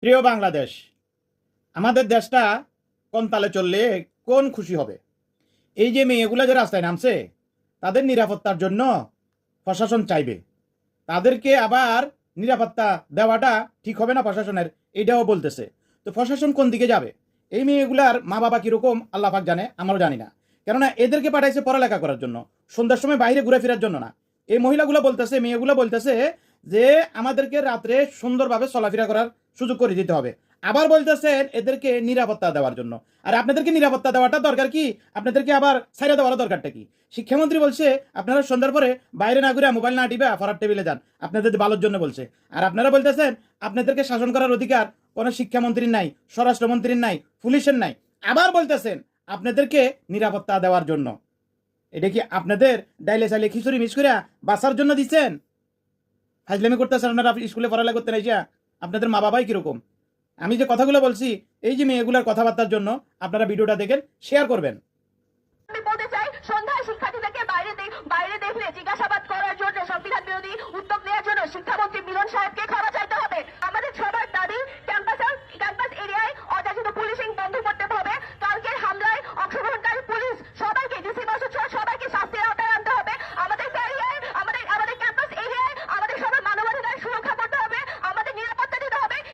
প্রিয় বাংলাদেশ, আমাদের দেশটা কোন তালে চললে কোন খুশি হবে? এই যে মেয়েগুলা যে রাস্তায় নামছে, তাদের নিরাপত্তার জন্য প্রশাসন চাইবে, তাদেরকে আবার নিরাপত্তা দেওয়াটা ঠিক হবে না প্রশাসনের, এটাও বলতেছে। তো প্রশাসন কোন দিকে যাবে? এই মেয়েগুলার মা বাবা কিরকম আল্লাহ পাক জানে, আমরাও জানি না। কেননা এদেরকে পাঠাইছে পড়ালেখা করার জন্য, সন্ধ্যার সময় বাইরে ঘুরে ফেরার জন্য না। এই মহিলাগুলো বলতেছে, মেয়েগুলো বলতেছে যে আমাদেরকে রাত্রে সুন্দরভাবে চলাফেরা করার সুযোগ করে দিতে হবে। আবার বলতেছেন এদেরকে নিরাপত্তা দেওয়ার জন্য। আর আপনাদেরকে নিরাপত্তা দেওয়াটা দরকার কি? আপনাদেরকে আবার ছাইরা দেওয়ার দরকারটা কি? শিক্ষামন্ত্রী বলছে আপনারা সন্ধ্যার পরে বাইরে না ঘুরে মোবাইল না টিপে পড়ার টেবিলে যান, আপনাদের ভালোর জন্য বলছে। আর আপনারা বলতেছেন আপনাদেরকে শাসন করার অধিকার কোনো শিক্ষামন্ত্রীর নাই, স্বরাষ্ট্রমন্ত্রীর নাই, পুলিশের নাই। আবার বলতেছেন আপনাদেরকে নিরাপত্তা দেওয়ার জন্য। এটা কি আপনাদের ডাইলে চাইলে খিচুড়ি মিস করে বাঁচার জন্য দিচ্ছেন? ফাজলামি করতেছেন আপনারা স্কুলে পড়ালেখা করতে নাই? আপনাদের মা বাবাই কিরকম? আমি যে কথাগুলো বলছি, এই যে মেয়েগুলোর কথাবার্তার জন্য আপনারা ভিডিওটা দেখেন, শেয়ার করবেন।